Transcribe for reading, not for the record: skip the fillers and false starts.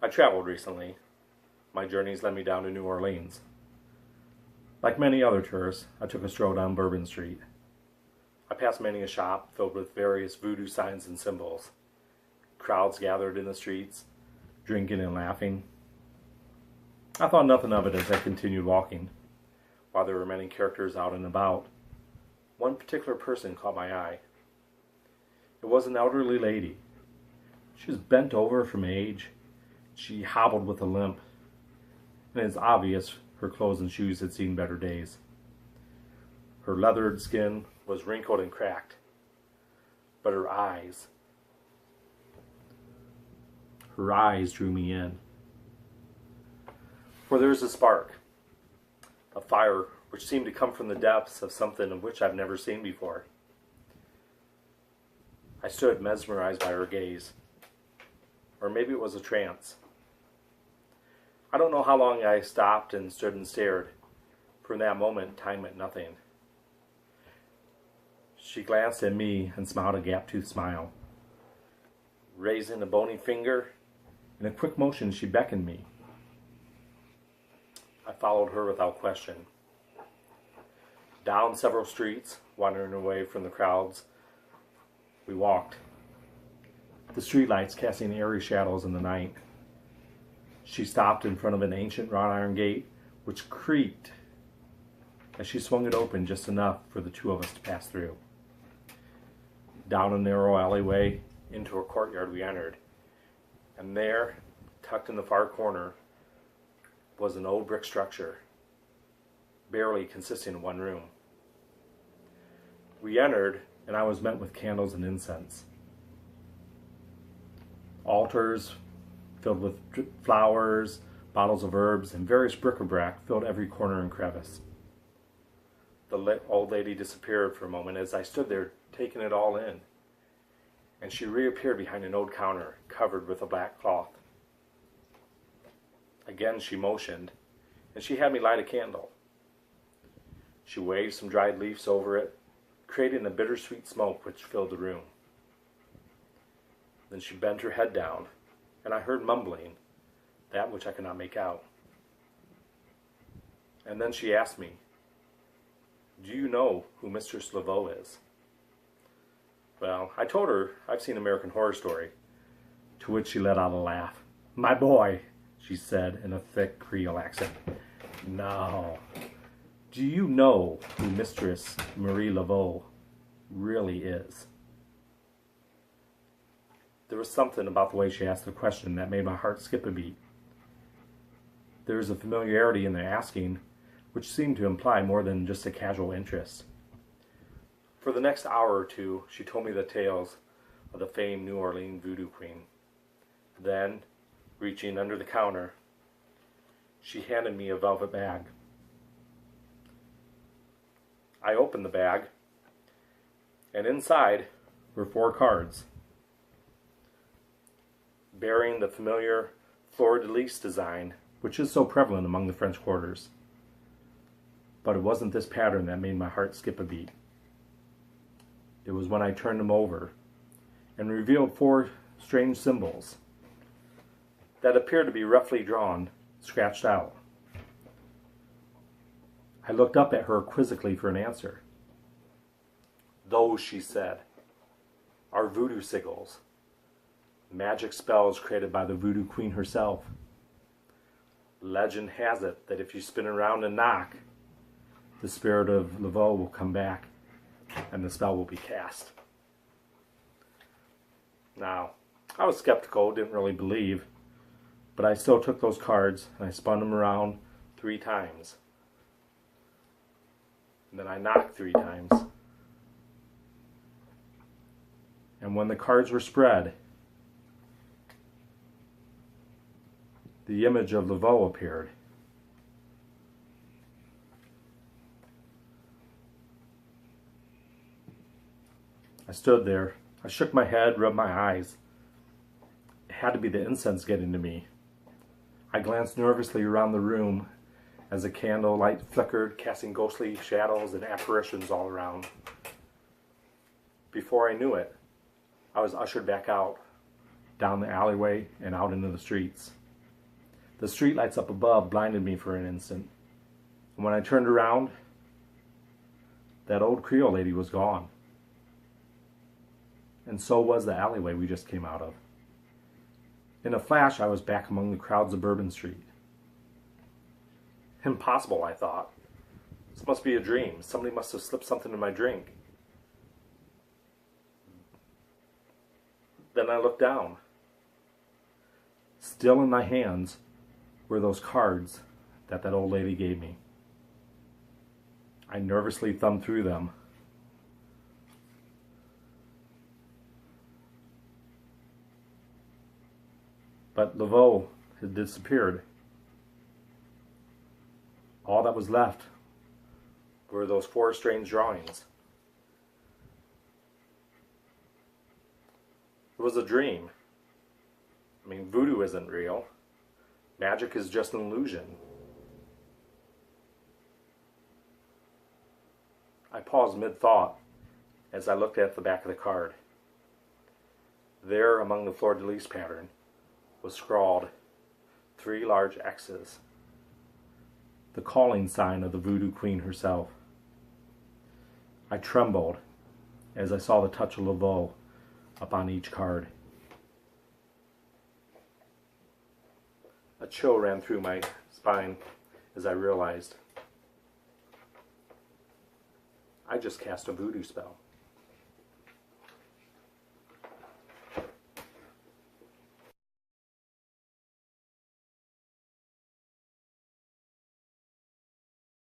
I traveled recently. My journeys led me down to New Orleans. Like many other tourists, I took a stroll down Bourbon Street. I passed many a shop filled with various voodoo signs and symbols. Crowds gathered in the streets, drinking and laughing. I thought nothing of it as I continued walking. While there were many characters out and about, one particular person caught my eye. It was an elderly lady. She was bent over from age. She hobbled with a limp, and it's obvious her clothes and shoes had seen better days. Her leathered skin was wrinkled and cracked, but her eyes drew me in. For there was a spark, a fire which seemed to come from the depths of something of which I've never seen before. I stood mesmerized by her gaze, or maybe it was a trance. I don't know how long I stopped and stood and stared. From that moment, time meant nothing. She glanced at me and smiled a gap-toothed smile. Raising a bony finger, in a quick motion she beckoned me. I followed her without question. Down several streets, wandering away from the crowds, we walked, the streetlights casting airy shadows in the night. She stopped in front of an ancient wrought iron gate, which creaked as she swung it open just enough for the two of us to pass through. Down a narrow alleyway, into a courtyard we entered, and there, tucked in the far corner, was an old brick structure, barely consisting of one room. We entered, and I was met with candles and incense. Altars filled with flowers, bottles of herbs, and various bric-a-brac filled every corner and crevice. The old lady disappeared for a moment as I stood there taking it all in, and she reappeared behind an old counter covered with a black cloth. Again she motioned, and she had me light a candle. She waved some dried leaves over it, creating a bittersweet smoke which filled the room. Then she bent her head down, and I heard mumbling, that which I could not make out. And then she asked me, "Do you know who Mistress Laveau is?" Well, I told her I've seen American Horror Story, to which she let out a laugh. "My boy," she said in a thick Creole accent. "No. Do you know who Mistress Marie Laveau really is?" There was something about the way she asked the question that made my heart skip a beat. There was a familiarity in the asking which seemed to imply more than just a casual interest. For the next hour or two, she told me the tales of the famed New Orleans Voodoo Queen. Then, reaching under the counter, she handed me a velvet bag. I opened the bag, and inside were 4 cards, bearing the familiar fleur-de-lis design, which is so prevalent among the French quarters. But it wasn't this pattern that made my heart skip a beat. It was when I turned them over and revealed 4 strange symbols that appeared to be roughly drawn, scratched out. I looked up at her quizzically for an answer. "Those," she said, "are voodoo sigils, magic spells created by the Voodoo Queen herself. Legend has it that if you spin around and knock, the spirit of Laveau will come back and the spell will be cast." Now, I was skeptical, didn't really believe, but I still took those cards and I spun them around 3 times. And then I knocked 3 times. And when the cards were spread, the image of Laveau appeared. I stood there. I shook my head, rubbed my eyes. It had to be the incense getting to me. I glanced nervously around the room as the candle light flickered, casting ghostly shadows and apparitions all around. Before I knew it, I was ushered back out, down the alleyway and out into the streets. The streetlights up above blinded me for an instant. And when I turned around, that old Creole lady was gone. And so was the alleyway we just came out of. In a flash, I was back among the crowds of Bourbon Street. Impossible, I thought. This must be a dream. Somebody must have slipped something in my drink. Then I looked down. Still in my hands were those cards that old lady gave me. I nervously thumbed through them. But Laveau had disappeared. All that was left were those 4 strange drawings. It was a dream. I mean, voodoo isn't real. Magic is just an illusion. I paused mid-thought as I looked at the back of the card. There, among the fleur-de-lis pattern, was scrawled 3 large X's, the calling sign of the Voodoo Queen herself. I trembled as I saw the touch of Laveau upon each card. A chill ran through my spine as I realized I just cast a voodoo spell.